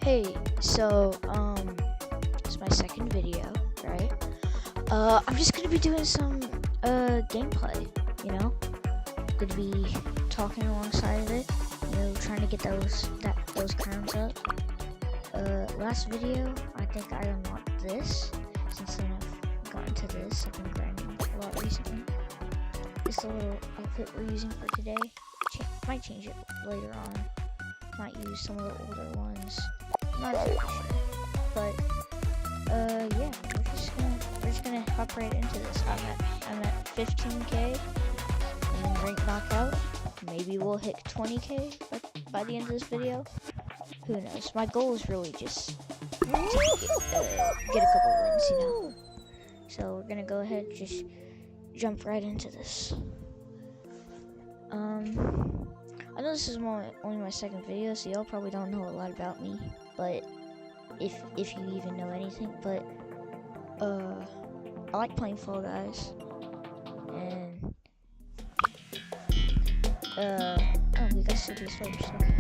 Hey, so, it's my second video, right? I'm just gonna be doing some, gameplay, you know? Gonna be talking alongside of it, trying to get those crowns up. Last video, I think I unlocked this, since then I've gotten to this. I've been grinding a lot recently. This is the little outfit we're using for today. Might change it later on. Might use some of the older ones. Not exactly sure. But yeah, we're just gonna hop right into this. I'm at 15k and rank knockout. Maybe we'll hit 20k by the end of this video. Who knows? My goal is really just to get a couple wins, So we're gonna go ahead, just jump right into this. I know this is only my second video, so y'all probably don't know a lot about me, but if you even know anything, but I like playing Fall Guys, and oh, we got City Slopes. Okay.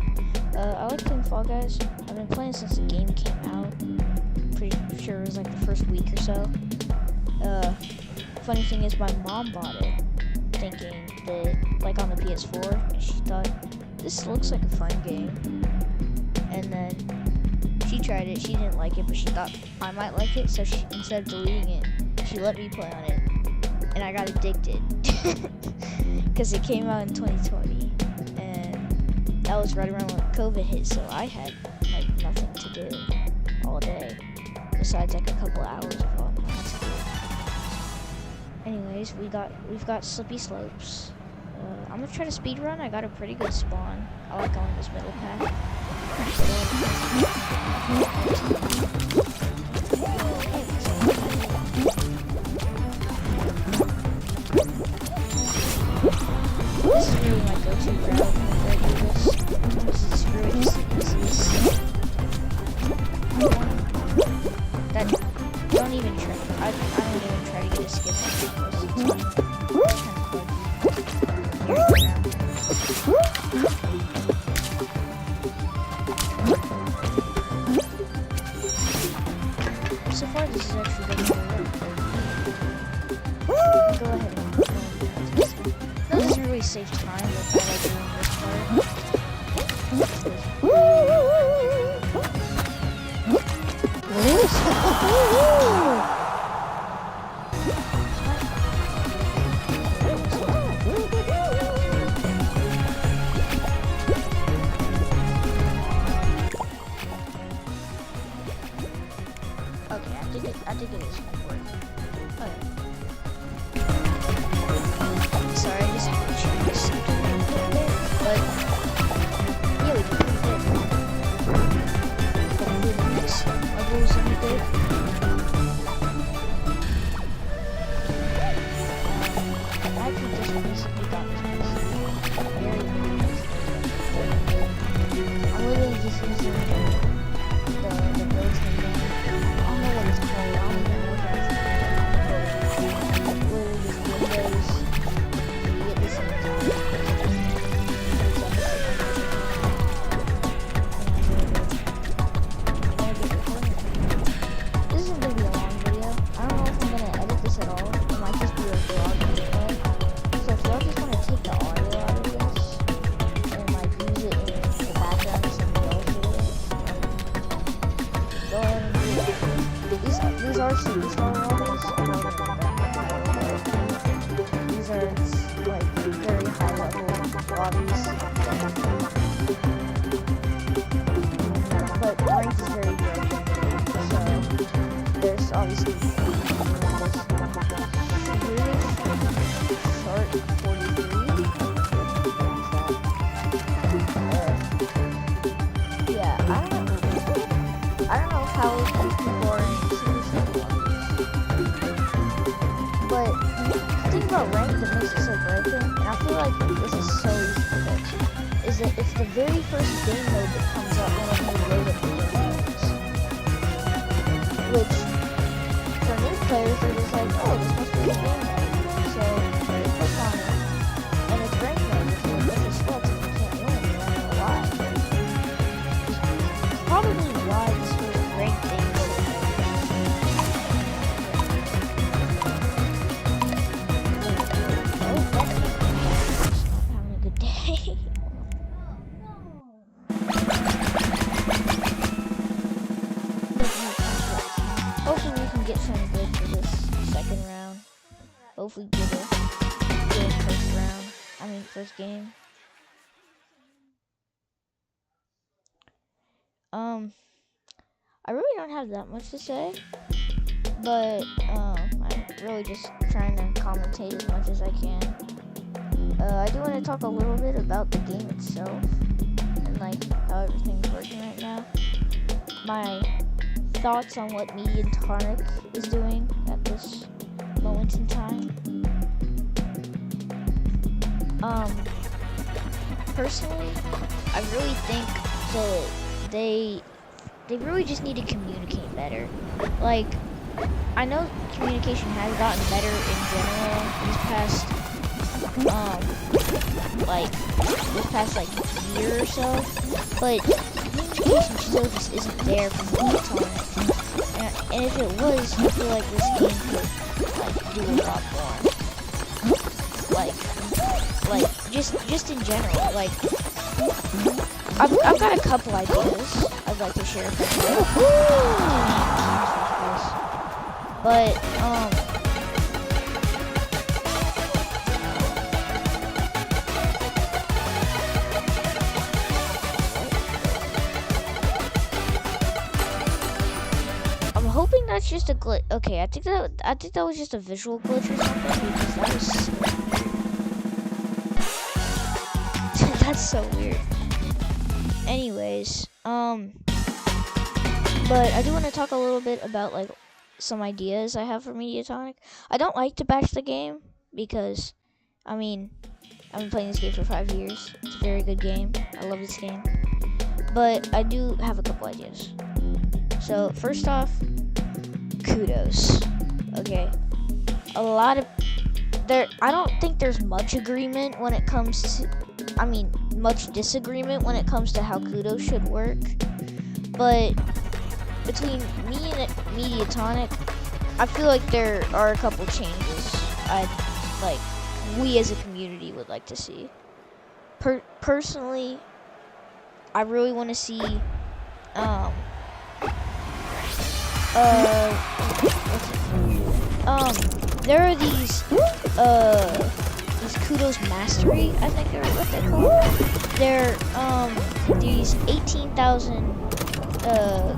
I like playing Fall Guys. I've been playing since the game came out. Pretty sure it was like the first week or so. Funny thing is, my mom bought it thinking that, like, on the PS4, and she thought this looks like a fun game, and then she tried it. She didn't like it, but she thought I might like it, so instead of deleting it, she let me play on it, and I got addicted because it came out in 2020, and that was right around when COVID hit, so I had like nothing to do all day besides like a couple hours of online. Anyways, we've got Slippy Slopes. I'm gonna try to speed run. I got a pretty good spawn. I like going this middle path. This is really my go-to route whenever I do this. Screw it, just don't even try. I don't even try to get a skip on this. So far, this is actually going to work. Go ahead and go. That doesn't really save time, but I like doing this part. I think it is gonna work. Okay. Sorry, I just have to check something a bit, but yeah, we did pretty good. Hopefully the next level is gonna be good. I think this one basically got this very nice. I'm literally just using the built-in game. I don't know what it's called. I don't even know what that's called. Literally just Windows. You get this in the top. This isn't going to be a long video. I don't know if I'm going to edit this at all. It might just be a vlog gameplay. So if y'all just want to take the audio out of this and like use it in the background of some else or whatever, go ahead and do that. These are superstar levels. These are like very high level lobbies. But ranked is very good. So there's obviously short 43. Yeah, I don't know how these people are in superstar lobbies. But the thing about ranked that makes it so broken, and I feel like this is so easy to fix, is that it's the very first game mode that comes up whenever you load up the game modes. Which, for new players, they're just like, oh, this must be a game mode. So they click on it, and it's ranked mode, which is a bunch of sweats and you can't win, you don't know why. Probably why get something good for this second round. Hopefully get a good first round. I mean first game. I really don't have that much to say, but I'm really just trying to commentate as much as I can. I do want to talk a little bit about the game itself and like how everything's working right now. My thoughts on what Mediatonic is doing at this moment in time. Personally, I really think that they really just need to communicate better. Like, I know communication has gotten better in general this past year or so, but communication still just isn't there from Mediatonic. And if it was, I feel like this game could do a lot more. Just in general, I've got a couple ideas I'd like to share with you. But I'm hoping that's just a glitch. Okay, I think that was just a visual glitch or something, because that was that's so weird. Anyways, but I do want to talk a little bit about like some ideas I have for Mediatonic. I don't like to bash the game because, I mean, I've been playing this game for 5 years. It's a very good game. I love this game. But I do have a couple ideas. So first off, kudos. Okay, I don't think there's much agreement when it comes to, much disagreement when it comes to how kudos should work. But between me and Mediatonic, I feel like there are a couple changes we as a community would like to see. Personally, I really want to see there are these kudos mastery, I think are what they're called. They're these 18,000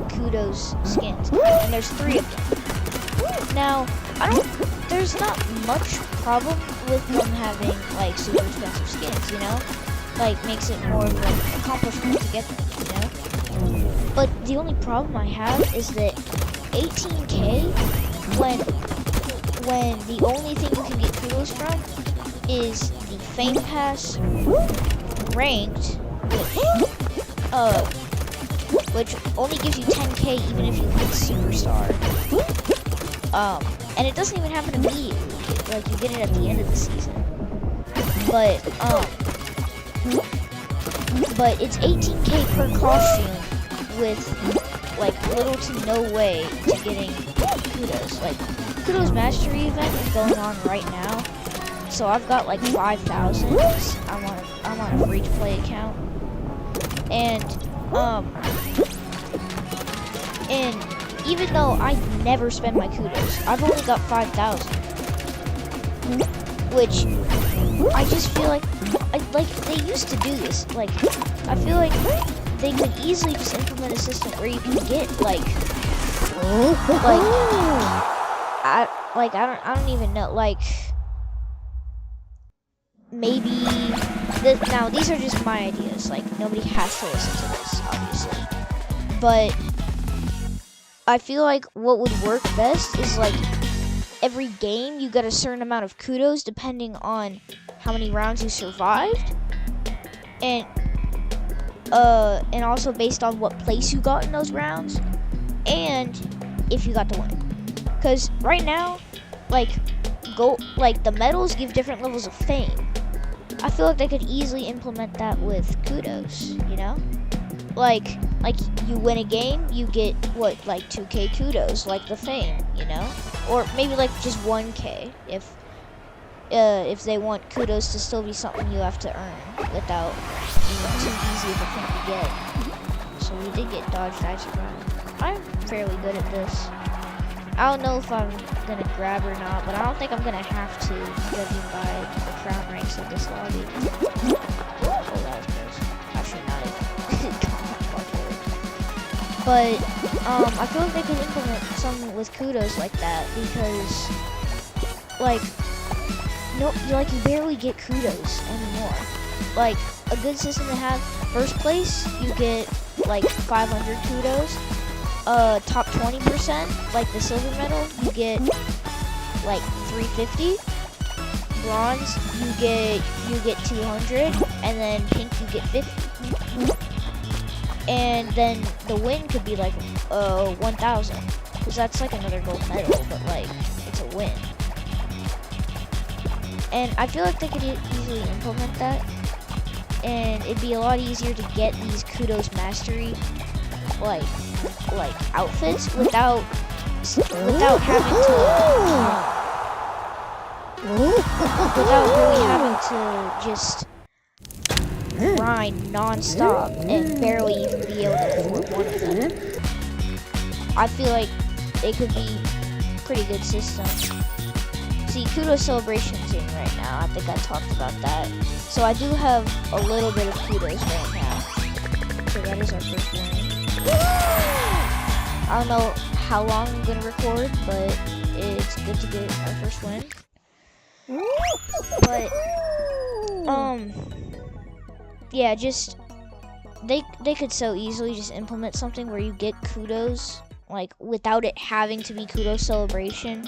kudos skins, and there's 3 of them. Now, there's not much problem with them having like super expensive skins, you know? Like makes it more of an accomplishment to get them, you know? But the only problem I have is that 18k when the only thing you can get kudos from is the Fame Pass ranked, which only gives you 10k even if you hit Superstar. And it doesn't even happen immediately. Like you get it at the end of the season. But it's 18k per costume with like little to no way to getting kudos. Like kudos mastery event is going on right now. So I've got like 5,000. I'm on a free to play account. And even though I never spend my kudos, I've only got 5,000. Which I just feel like they used to do this. Like I feel like they could easily just implement a system where you can get I don't even know, like maybe now these are just my ideas, like nobody has to listen to this obviously, but I feel like what would work best is like every game you get a certain amount of kudos depending on how many rounds you survived, and also based on what place you got in those rounds and if you got to win. Because right now, the medals give different levels of fame. I feel like they could easily implement that with kudos, you know? Like you win a game, you get what, like 2k kudos, like the fame, you know? Or maybe like just 1k if they want kudos to still be something you have to earn without being too easy of a thing to get. So we did get dodge, die, survive. I'm fairly good at this. I don't know if I'm gonna grab or not, but I don't think I'm gonna have to, judging by the crown ranks of this lobby. Oh, that was close. Actually, not even. But I feel like they could implement something with kudos like that because, like, you barely get kudos anymore. Like, a good system to have, first place, you get like 500 kudos. Top 20%, like the silver medal, you get like 350. Bronze, you get 200, and then pink you get 50. And then the win could be like 1,000, because that's like another gold medal, but like it's a win. And I feel like they could easily implement that, and it'd be a lot easier to get these kudos mastery like outfits without having really having to just grind non-stop and barely even be able to afford one of them. I feel like it could be a pretty good system. See, kudos celebration's in right now. I think I talked about that. So I do have a little bit of kudos right now. So that is our first win. I don't know how long I'm gonna record, but it's good to get our first win. But yeah, just they could so easily just implement something where you get kudos like without it having to be kudos celebration.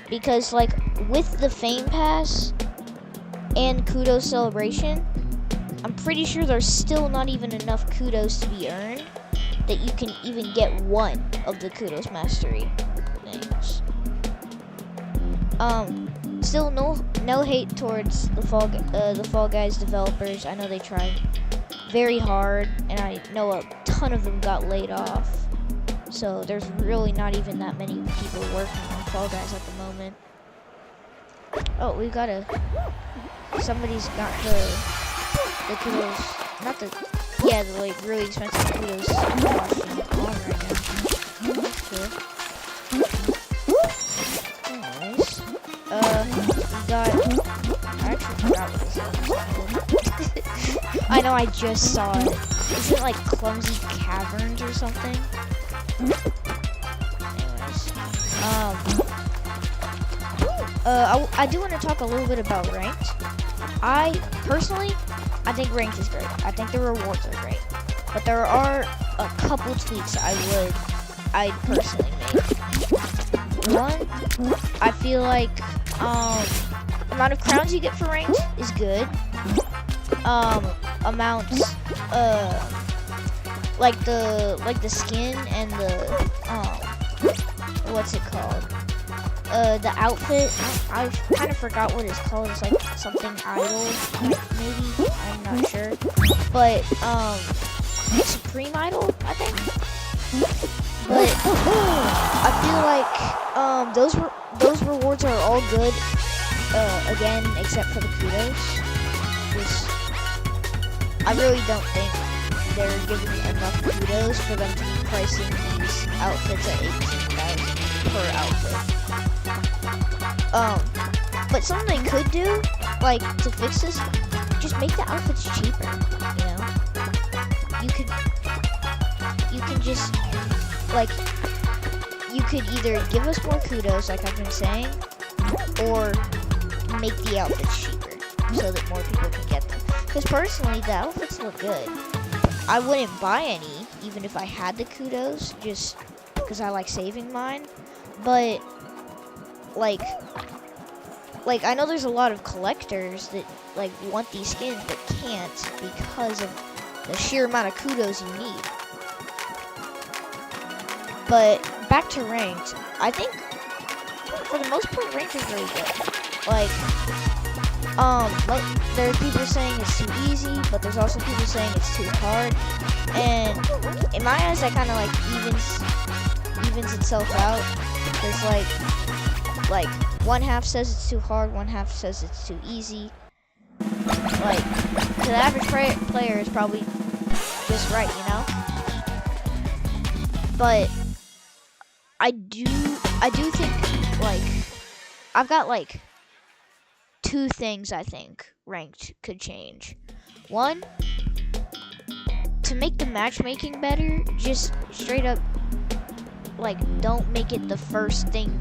Because like with the fame pass and kudos celebration, I'm pretty sure there's still not even enough kudos to be earned that you can even get one of the kudos mastery things. Still no hate towards the Fall Guys developers. I know they tried very hard, and I know a ton of them got laid off. So there's really not even that many people working on Fall Guys at the moment. Oh, we got somebody's got the kudos, not the, yeah, the like really expensive kudos watching on right now. Cool. Anyways, we got, I actually forgot what this is. I know, I just saw it. Is it like Clumsy Caverns or something? Anyways, I do want to talk a little bit about ranked. I think ranked is great. I think the rewards are great, but there are a couple tweaks I'd personally make. One, I feel like amount of crowns you get for ranked is good. Amounts like the skin and the what's it called? The outfit, I kind of forgot what it's called. It's like something idol, maybe, I'm not sure. But Supreme Idol, I think. But I feel like those rewards are all good. Again, except for the kudos. I really don't think they're giving enough kudos for them to be pricing these outfits at 18,000 per outfit. But something they could do, like, to fix this, just make the outfits cheaper, you know? You can just, like, you could either give us more kudos, like I've been saying, or make the outfits cheaper, so that more people can get them. Because personally, the outfits look good. I wouldn't buy any, even if I had the kudos, just because I like saving mine. But, like, I know there's a lot of collectors that, like, want these skins but can't because of the sheer amount of kudos you need. But, back to ranked, I think, for the most part, ranked is really good. Like, there are people saying it's too easy, but there's also people saying it's too hard. And in my eyes, that kind of like evens itself out. There's like one half says it's too hard, one half says it's too easy. Like, the average player is probably just right, you know. But I do think like I've got like two things I think ranked could change. One, to make the matchmaking better, just straight up like don't make it the first thing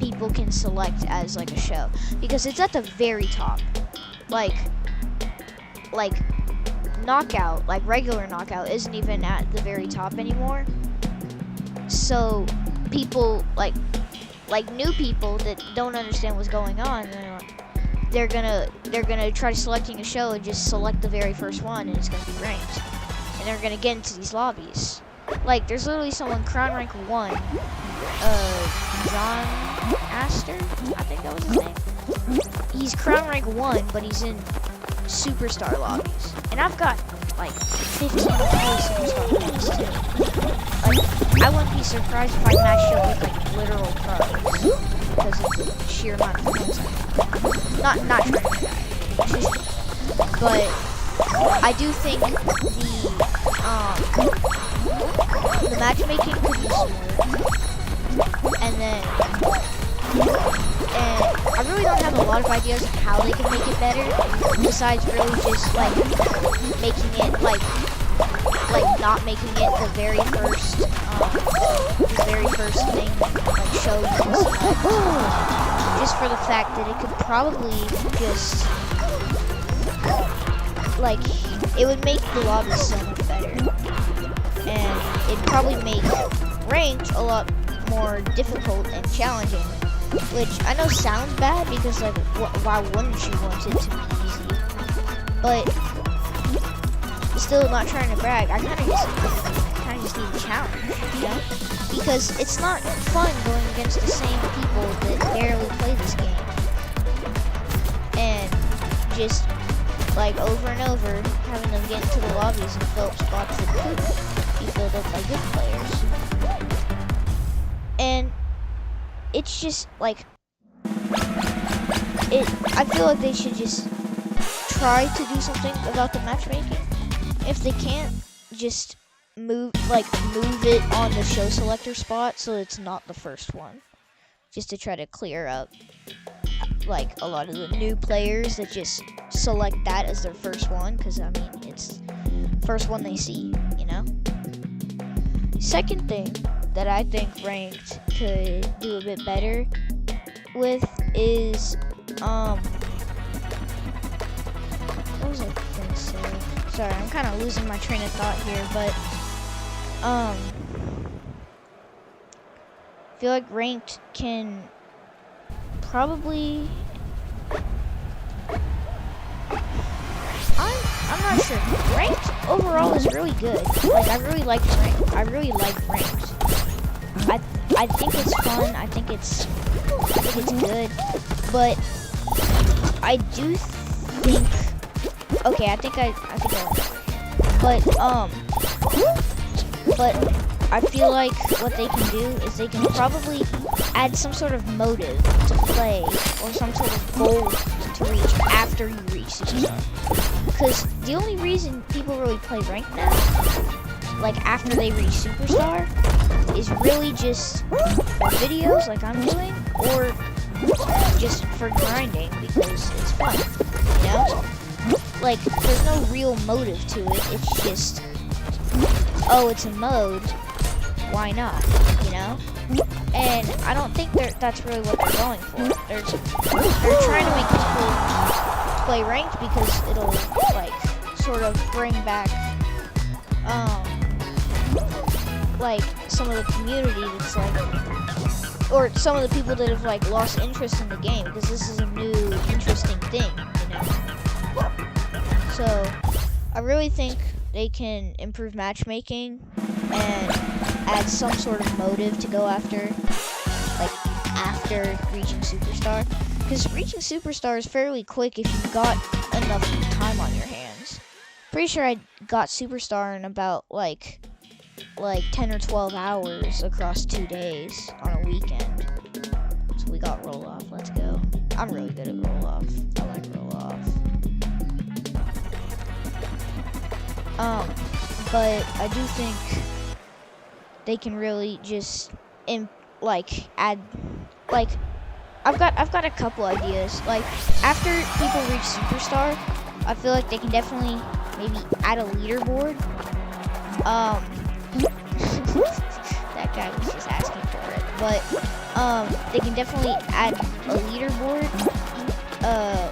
people can select as like a show, because it's at the very top. Like knockout, like regular knockout isn't even at the very top anymore. So people like new people that don't understand what's going on, they're gonna try selecting a show and just select the very first one, and it's gonna be ranked, and they're gonna get into these lobbies. Like there's literally someone crown rank 1, John Astor, I think that was his name. He's crown rank 1, but he's in superstar lobbies, and I've got like 15 superstar lobbies too. Like I wouldn't be surprised if I matched up with like literal pros because of the sheer amount of points I have. Not trying to do that, but I do think the matchmaking could be smarter, and I really don't have a lot of ideas of how they can make it better, besides really just like making it like not making it the very first thing like show you can select. Just for the fact that it could probably just like it would make the lobby so much better, and it'd probably make ranked a lot more difficult and challenging, which I know sounds bad because like why wouldn't you want it to be easy? But still, not trying to brag, I kind of just need a challenge, you know? Because it's not fun going against the same people that barely play this game, and just like over and over having them get into the lobbies and fill up spots that could be filled up by good players. And it's just like I feel like they should just try to do something about the matchmaking. If they can't, just move it on the show selector spot so it's not the first one, just to try to clear up like a lot of the new players that just select that as their first one, because I mean it's first one they see, you know. Second thing that I think ranked could do a bit better with is what was I gonna say? Sorry, I'm kind of losing my train of thought here, but I feel like ranked can probably I'm not sure. Ranked overall is really good. Like I really like ranked. I really like ranked. I think it's fun. I think it's good. But I do think okay, I think I but I feel like what they can do is they can probably add some sort of motive to play or some sort of goal to reach after you reach Superstar. Because the only reason people really play ranked now, like after they reach Superstar, is really just for videos like I'm doing, or just for grinding because it's fun, you know? Like, there's no real motive to it, it's just, oh, it's a mode, why not, you know? And I don't think that's really what they're going for. They're trying to make people play ranked because it'll, like, sort of bring back, like, some of the community that's, like, or some of the people that have, like, lost interest in the game, because this is a new, interesting thing, you know? So, I really think they can improve matchmaking and add some sort of motive to go after, like, after reaching Superstar. Because reaching Superstar is fairly quick if you've got enough time on your hands. Pretty sure I got Superstar in about, like 10 or 12 hours across 2 days on a weekend. So we got roll-off, let's go. I'm really good at roll-off. I like roll-off. But I do think they can really just like add like I've got a couple ideas. Like after people reach superstar, I feel like they can definitely maybe add a leaderboard. That guy was just asking for it, but they can definitely add a leaderboard,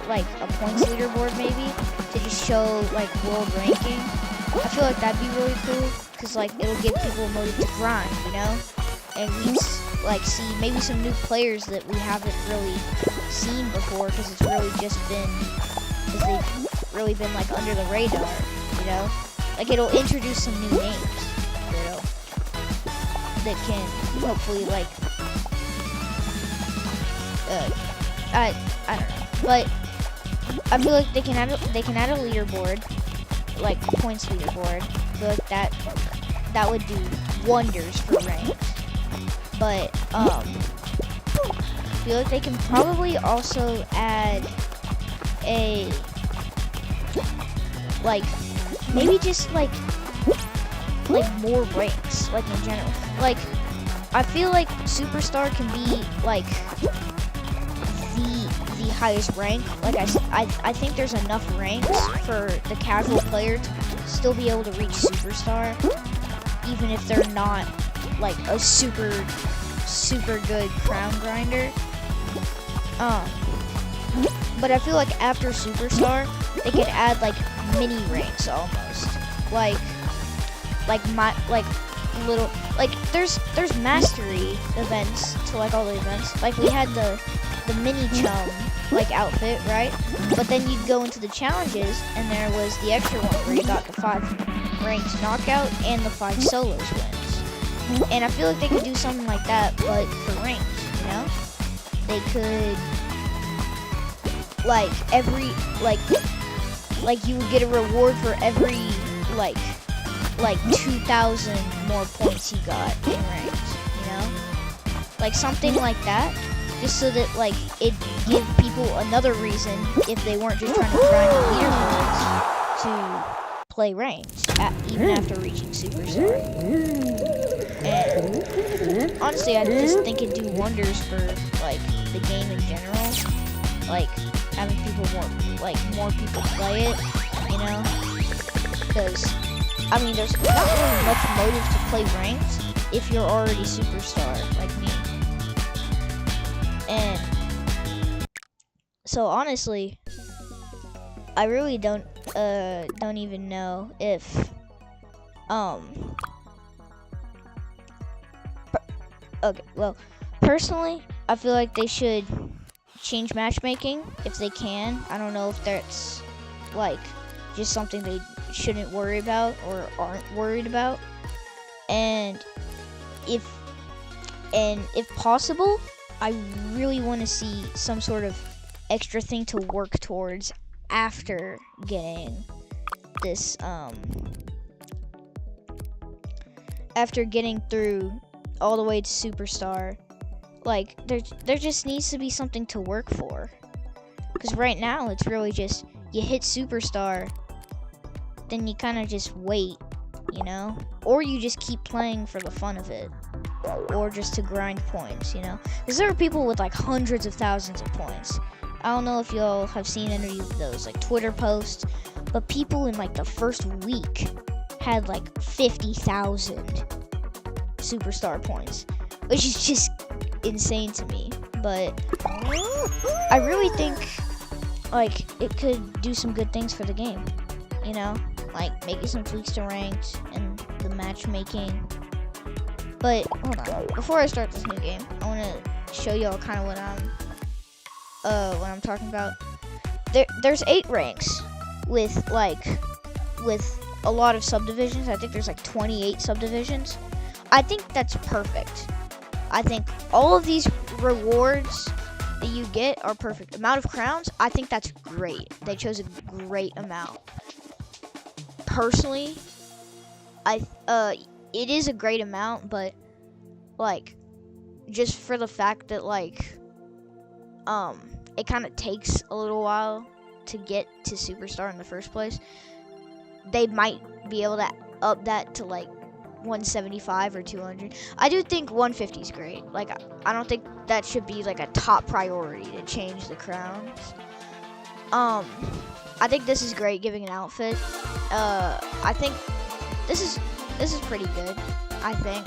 like a points leaderboard maybe, to just show like world ranking. I feel like that'd be really cool, cause like it'll give people a motive to grind, you know, and we like see maybe some new players that we haven't really seen before, cause it's really just been, cause they've really been like under the radar, you know. Like it'll introduce some new names, you know, that can hopefully like, I don't know, but I feel like they can add a leaderboard, like points leaderboard. I feel like that would do wonders for ranked. But I feel like they can probably also add a like maybe just like more ranks, like in general. Like I feel like superstar can be like the highest rank. Like I think there's enough ranks for the casual player to still be able to reach superstar, even if they're not like a super good crown grinder. But I feel like after superstar, they could add like mini ranks almost. Like little, like there's mastery events to like all the events. Like we had the mini chum like outfit, right? But then you'd go into the challenges and there was the extra one where you got the 5 ranked knockout and the 5 solos wins. And I feel like they could do something like that, but for ranked, you know? They could like every like you would get a reward for every like 2,000 more points you got in ranked, you know? Like something like that, just so that like it give people another reason, if they weren't just trying to grind the leaderboards, to play ranked even after reaching superstar. And honestly, I just think it'd do wonders for like the game in general, like having more people play it, you know? Because I mean, there's not really much motive to play ranked if you're already superstar like me. And so honestly, I really don't even know if okay, well, personally, I feel like they should change matchmaking if they can. I don't know if that's like just something they shouldn't worry about or aren't worried about. And if possible, I really want to see some sort of extra thing to work towards after getting this after getting through all the way to superstar. Like there just needs to be something to work for, because right now it's really just you hit superstar, then you kind of just wait, you know, or you just keep playing for the fun of it, or just to grind points, you know, because there are people with like hundreds of thousands of points. I don't know if y'all have seen any of those like Twitter posts, but people in like the first week had like 50,000 superstar points, which is just insane to me. But I really think like it could do some good things for the game, you know, like making some tweaks to ranked and the matchmaking. But hold on, before I start this new game, I want to show y'all kind of what I'm talking about. There's 8 ranks with a lot of subdivisions. I think there's like 28 subdivisions. I think that's perfect. I think all of these rewards that you get are perfect. Amount of crowns, I think that's great. They chose a great amount. Personally, it is a great amount, but like just for the fact that like it kind of takes a little while to get to superstar in the first place, they might be able to up that to like 175 or 200. I do think 150 is great. Like, I don't think that should be like a top priority to change the crowns. I think this is great, giving an outfit. I think this is pretty good. I think.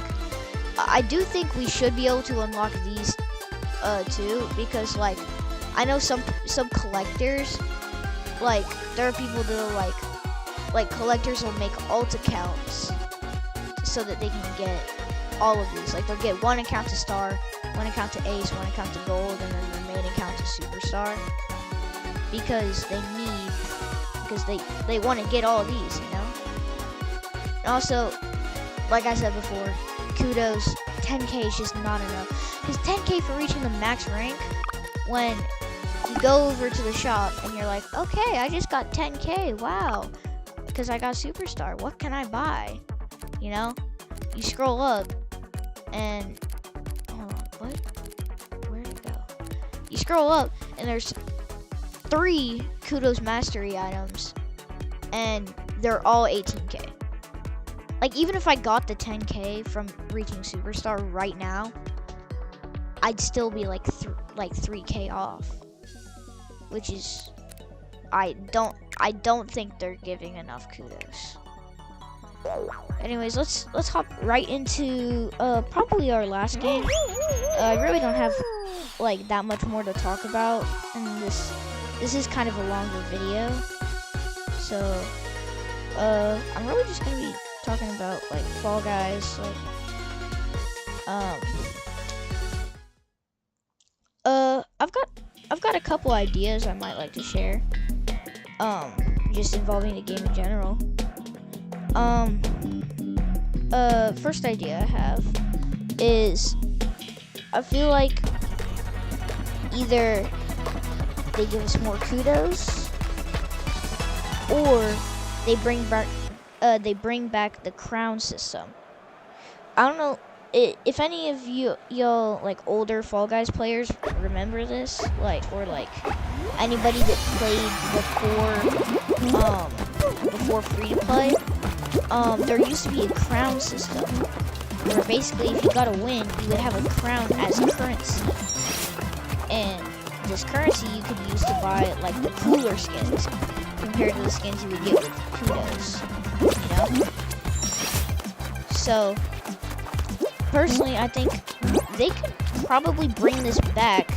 I do think we should be able to unlock these too, because like I know some collectors, like there are people that are like collectors will make alt accounts so that they can get all of these. Like they'll get one account to star, one account to ace, one account to gold, and then the main account to superstar, because they want to get all of these, you know. And also, like I said before, kudos, 10k is just not enough. Because 10k for reaching the max rank, when you go over to the shop and you're like, okay, I just got 10k, wow, because I got superstar, what can I buy? You know, you scroll up and, hold on, what? Where'd it go? You scroll up and there's 3 kudos mastery items and they're all 18k. Like, even if I got the 10k from reaching superstar right now, I'd still be like 3k off, which is, I don't think they're giving enough kudos. Anyways, let's hop right into probably our last game. I really don't have like that much more to talk about, and this is kind of a longer video, so I'm really just gonna be talking about like Fall Guys, like I've got a couple ideas I might like to share, just involving the game in general. First idea I have is, I feel like either they give us more kudos, or they bring back the crown system. I don't know if any of y'all like older Fall Guys players remember this, like, or like anybody that played before free to play. There used to be a crown system where basically if you got a win, you would have a crown as a currency, and this currency you could use to buy like the cooler skins compared to the skins you would get with kudos, you know? So personally, I think they could probably bring this back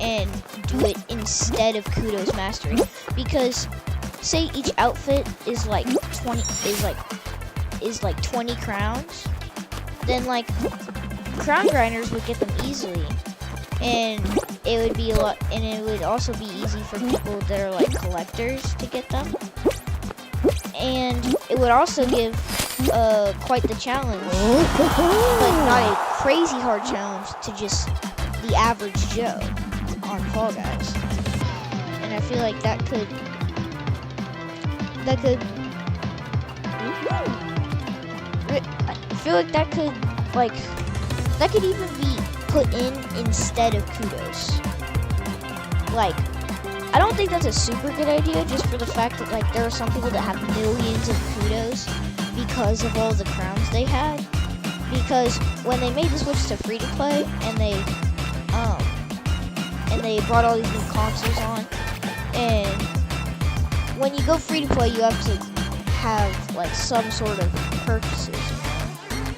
and do it instead of kudos mastery, because say each outfit is like 20 crowns, then like crown grinders would get them easily, and it would be a lot, and it would also be easy for people that are like collectors to get them, and it would also give quite the challenge, but not a crazy hard challenge to just the average Joe on Fall Guys. And I feel like that could even be put in instead of kudos. Like, I don't think that's a super good idea, just for the fact that like there are some people that have millions of kudos because of all the crowns they had. Because when they made the switch to free to play and they brought all these new consoles on, and when you go free to play, you have to have like some sort of purchases,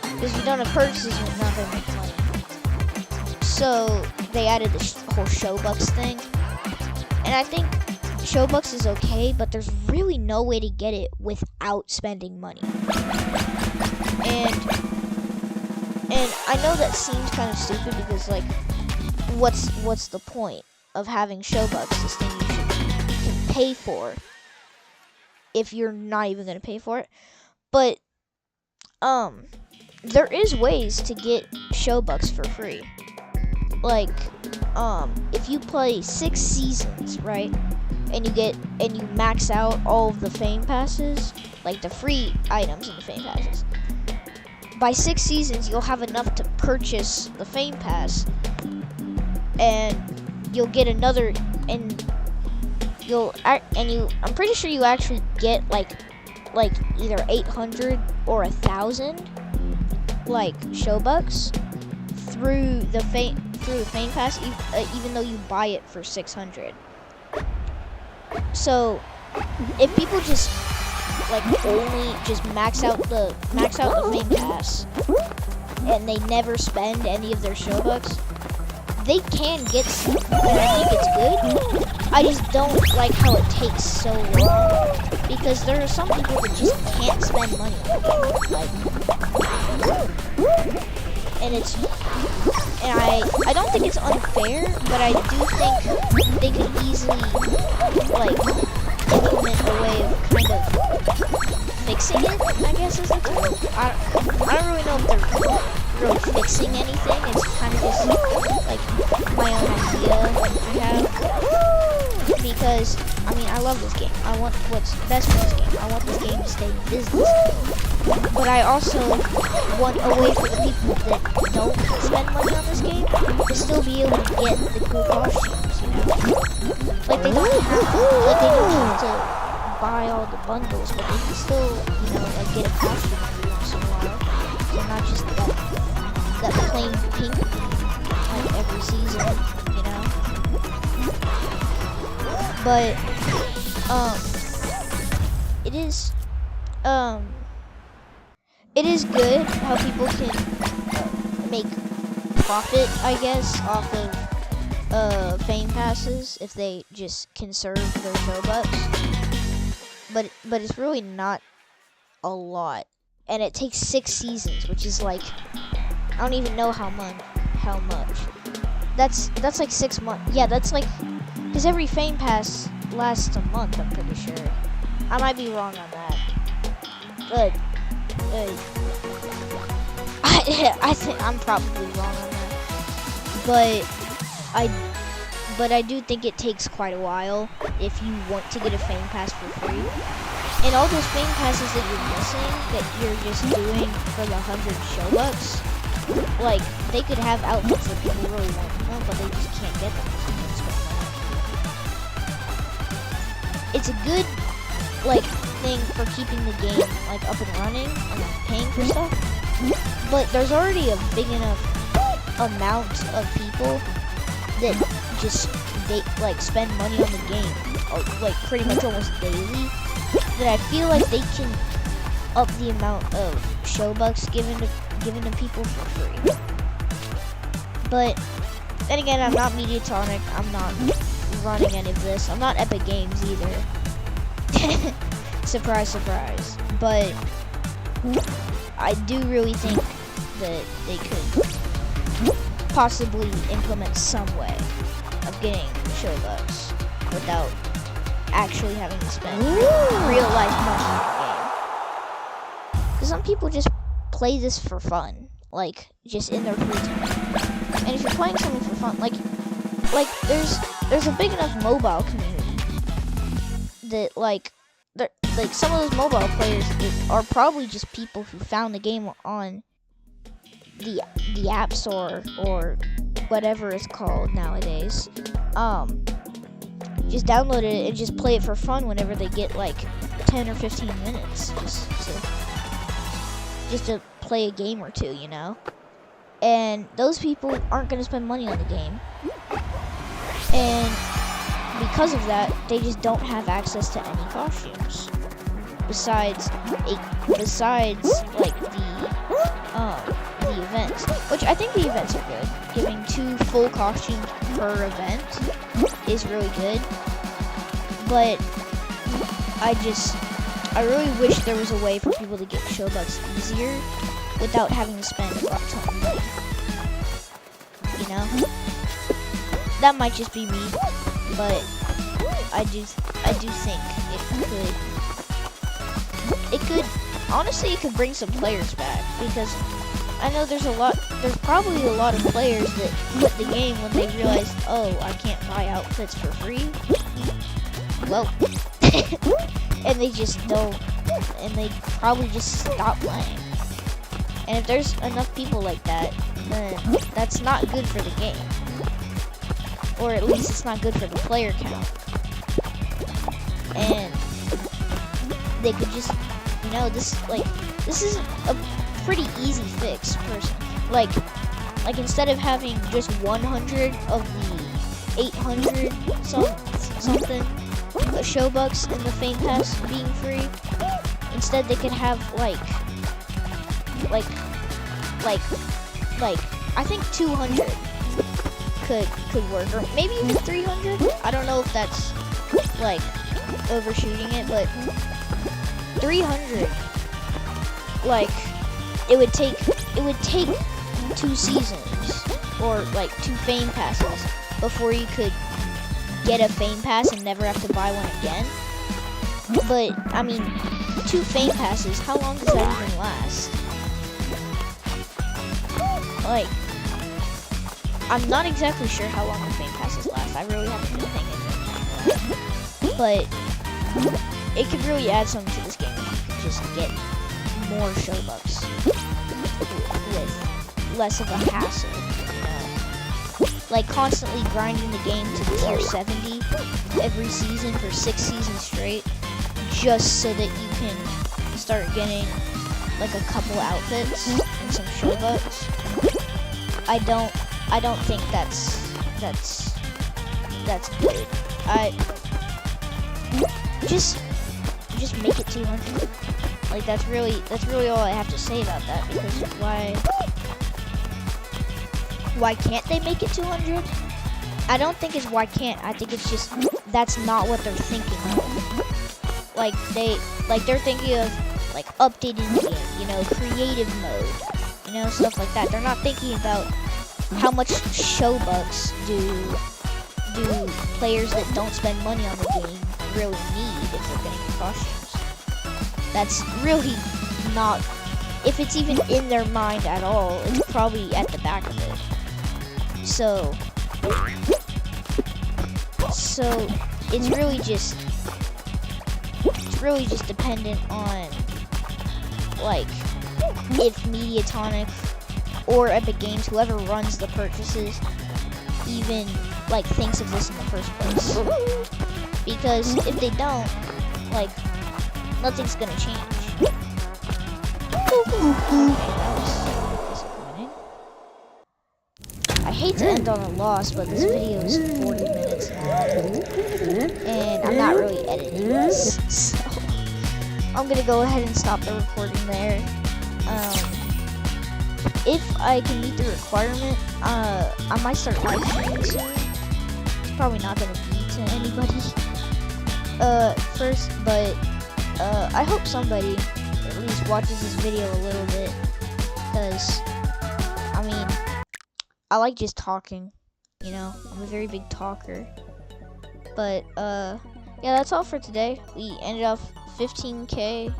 because if you don't have purchases, you're not gonna make money. So they added the whole Showbucks thing, and I think Showbucks is okay, but there's really no way to get it without spending money. And I know that seems kind of stupid, because like, what's the point of having Showbucks, this thing you can pay for, if you're not even gonna pay for it? But there is ways to get Showbucks for free. Like, if you play 6 seasons, right, and you max out all of the fame passes, like the free items in the fame passes, by 6 seasons you'll have enough to purchase the fame pass, and you'll get another, and I'm pretty sure you actually get like either 800 or 1,000 like Showbucks through the Fame Pass, even though you buy it for 600. So if people just like only just max out the Fame Pass and they never spend any of their Showbucks, they can get some, and I think it's good. I just don't like how it takes so long, because there are some people that just can't spend money on it. Like, and I don't think it's unfair, but I do think they could easily like implement a way of kind of fixing it, I guess is the term. I don't really know if they're really fixing anything. It's kind of just like my own idea I have, because I mean, I love this game. I want what's best for this game. I want this game to stay in business, but I also want a way for the people that don't spend money on this game to still be able to get the cool costumes, you know? Like they don't have to buy all the bundles, but they can still, you know, like get a costume every once in a while. So not just that plain pink like every season, you know? But it is good how people can make profit, I guess, off of Fame Passes if they just conserve their Showbucks. But it's really not a lot, and it takes 6 seasons, which is like, I don't even know how much. That's like 6 months. Yeah, that's like, because every Fame Pass lasts a month, I'm pretty sure. I might be wrong on that, but I think I'm probably wrong on that. But I do think it takes quite a while if you want to get a Fame Pass for free. And all those Fame Passes that you're missing, that you're just doing for the 100 Showbucks, like, they could have outfits that people really want to know, but they just can't get them because they don't spend money. It's a good, like, thing for keeping the game, like, up and running and like, paying for stuff. But there's already a big enough amount of people that just, they, like, spend money on the game, like, pretty much almost daily, that I feel like they can up the amount of Showbucks given to people for free. But then again, I'm not Mediatonic. I'm not running any of this. I'm not Epic Games either. Surprise, surprise. But I do really think that they could possibly implement some way of getting Showbucks without actually having to spend real life money on the game. Because some people just play this for fun, like just in their free time. And if you're playing something for fun, like there's a big enough mobile community that like some of those mobile players are probably just people who found the game on the App Store or whatever it's called nowadays. Just download it and just play it for fun whenever they get like 10 or 15 minutes just to play a game or two, you know? And those people aren't going to spend money on the game. And because of that, they just don't have access to any costumes. Besides like the events, which I think the events are good. Giving 2 full costumes per event is really good. But I really wish there was a way for people to get Showbucks easier without having to spend a ton of money. You know? That might just be me, but I do think honestly, it could bring some players back, because I know there's probably a lot of players that quit the game when they realize, oh, I can't buy outfits for free. Well, and they just don't, and they probably just stop playing. And if there's enough people like that, then that's not good for the game. Or at least it's not good for the player count. And they could just, you know, this is a pretty easy fix, personally. Like instead of having just 100 of the 800 something Showbucks in the Fame Pass being free, instead they could have like I think 200 could work, or maybe even 300. I don't know if that's like overshooting it, but 300, like it would take 2 seasons or like 2 Fame Passes before you could get a Fame Pass and never have to buy one again. But I mean, 2 Fame Passes, how long does that even last? Like, I'm not exactly sure how long the Fame Passes last. I really haven't been paying attention. But it could really add something to this game if you could just get more Showbucks with less of a hassle, you know? Like constantly grinding the game to tier 70 every season for 6 seasons straight, just so that you can start getting like a couple outfits and some Showbucks. I don't think that's good. I just make it 200. Like that's really all I have to say about that, because why can't they make it 200? I don't think it's why can't. I think it's just that's not what they're thinking of. Like they're thinking of like updating the game, you know, creative mode, you know, stuff like that. They're not thinking about how much Showbucks do players that don't spend money on the game really need if they're getting the costumes. That's really not, if it's even in their mind at all, it's probably at the back of it. So it's really just dependent on like if Mediatonic or Epic Games, whoever runs the purchases, even like thinks of this in the first place. Because if they don't, like nothing's gonna change. Okay, that was disappointing. I hate to end on a loss, but this video is 40 minutes long, and I'm not really editing this, so I'm gonna go ahead and stop the recording there. If I can meet the requirement, I might start live streaming soon. It's probably not gonna be to anybody first, but I hope somebody at least watches this video a little bit, because I mean, I like just talking, you know, I'm a very big talker. But yeah, that's all for today. We ended off 15k.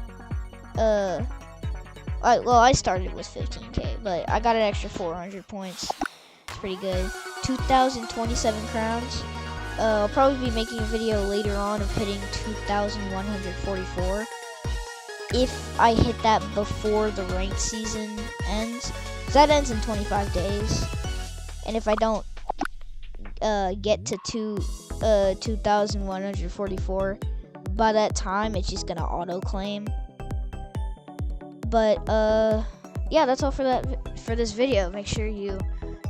I started with 15k, but I got an extra 400 points. It's pretty good. 2,027 crowns. I'll probably be making a video later on of hitting 2,144. If I hit that before the ranked season ends, 'cause that ends in 25 days. And if I don't get to 2,144 by that time, it's just gonna auto claim. But yeah, that's all for this video. Make sure you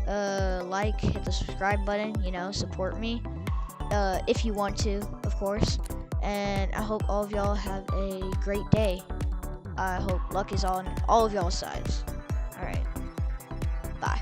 like, hit the subscribe button, you know, support me if you want to, of course. And I hope all of y'all have a great day. I hope luck is on all of y'all's sides. All right, bye.